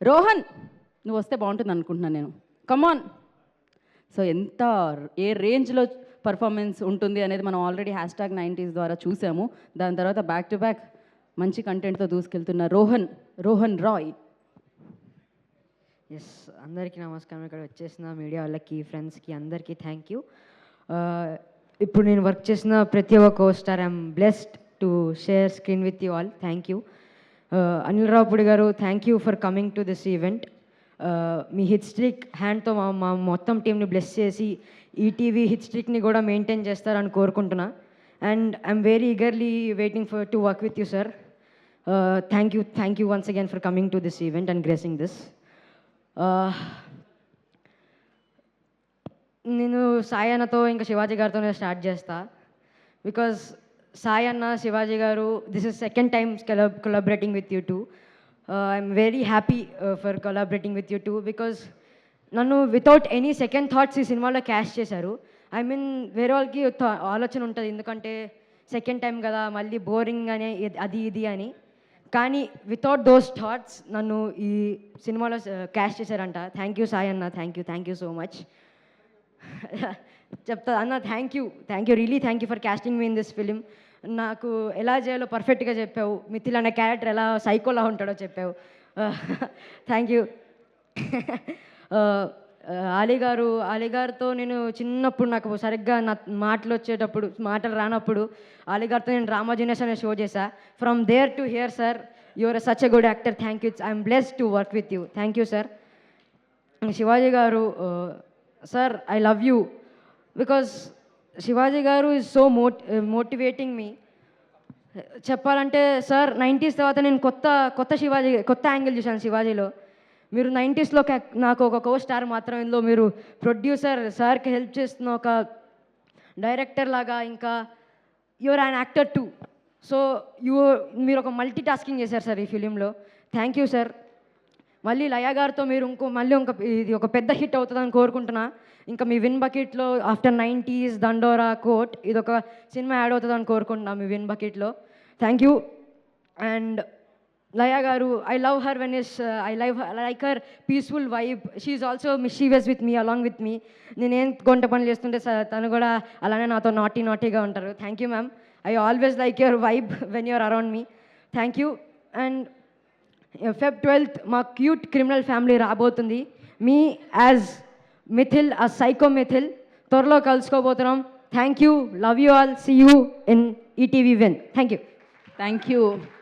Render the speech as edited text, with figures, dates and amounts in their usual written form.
రోహన్ నువ్వు వస్తే బాగుంటుంది అనుకుంటున్నాను నేను. కమాన్. సో ఎంత ఏ రేంజ్లో పర్ఫార్మెన్స్ ఉంటుంది అనేది మనం ఆల్రెడీ #90s ద్వారా చూసాము. దాని తర్వాత బ్యాక్ టు బ్యాక్ మంచి కంటెంట్తో దూసుకెళ్తున్న రోహన్ రాయ్. ఎస్, అందరికీ నమస్కారం. ఇక్కడ వచ్చేసిన మీడియా వాళ్ళకి, ఫ్రెండ్స్కి అందరికీ థ్యాంక్ యూ. ఇప్పుడు నేను వర్క్ చేసిన ప్రతి ఒక్క costar I'm blessed to share screen with you all. Thank you. Anil Ravipudi garu, thank you for coming to this event. మీ హిట్ స్ట్రిక్ హ్యాండ్తో మా మొత్తం టీంని బ్లెస్ చేసి ఈటీవీ హిట్ స్ట్రిక్ని కూడా మెయింటైన్ చేస్తారని కోరుకుంటున్నా. And I'm very eagerly waiting for to work with you sir. Thank you once again for coming to this event and gracing this. నేను సాయి అన్నతో ఇంకా శివాజీ గారితోనే స్టార్ట్ చేస్తా. బికాజ్ సాయి అన్న, శివాజీ గారు, this is second time collaborating with you two. I'm very happy for collaborating with you two because నన్ను without any second thoughts ఈ సినిమాలో cash చేశారు. ఐ మీన్ వేరే వాళ్ళకి ఆలోచన ఉంటుంది, ఎందుకంటే సెకండ్ టైం కదా మళ్ళీ బోరింగ్ అని అది ఇది అని. కానీ వితౌట్ దోస్ థాట్స్ నన్ను ఈ సినిమాలో క్యాష్ చేశారంట. థ్యాంక్ యూ సాయి అన్న, థ్యాంక్ యూ సో మచ్. చెప్తా అన్న, thank you really thank you for casting me in this film. నాకు ఎలా చేయాలో పర్ఫెక్ట్గా చెప్పావు. మిథిల్ అనే క్యారెక్టర్ ఎలా సైకోలా ఉంటాడో చెప్పావు. Thank you. అలీ గారితో నేను చిన్నప్పుడు నాకు సరిగ్గా నా మాటలు రానప్పుడు అలీ గారితో నేను డ్రామా జీనియస్ అనే షో చేశా. From there to here sir, your such a good actor. Thank you. I'm blessed to work with you. Thank you sir. Shivaji garu sir, I love you because Shivaji garu is so motivating మీ. చెప్పాలంటే sir 90s తర్వాత నేను కొత్త angle చూశాను శివాజీలో. మీరు 90sలో నాకు ఒక co star మాత్రం, ఇందులో మీరు ప్రొడ్యూసర్ సార్కి హెల్ప్ చేస్తున్న ఒక డైరెక్టర్ లాగా, ఇంకా your an actor too. So మీరు ఒక మల్టీ టాస్కింగ్ చేశారు సార్ ఈ ఫిలింలో. Thank you sir. మళ్ళీ లయా గారితో మీరు ఇది ఒక పెద్ద హిట్ అవుతుందని కోరుకుంటున్నా. ఇంకా మీ విన్ బకెట్లో ఆఫ్టర్ 90s దండోరా కోట్ ఇది ఒక సినిమా యాడ్ అవుతుందని కోరుకుంటున్నా మీ విన్ బకెట్లో. Thank you. And Laya garu, I love her when I like her peaceful vibe. She is also mischievous with me, along with me. నేనేం గొంట పనులు చేస్తుంటే తను కూడా అలానే నాతో నాటీగా ఉంటారు. Thank you ma'am. I always like your vibe when you're around me. Thank you. And Feb 12th మా క్యూట్ క్రిమినల్ ఫ్యామిలీ రాబోతుంది. మీ యాజ్ మిథిల్, ఆ సైకో మిథిల్ త్వరలో కలుసుకోబోతున్నాం. Thank you. Love you all. See you in ETV Win. Thank you. Thank you.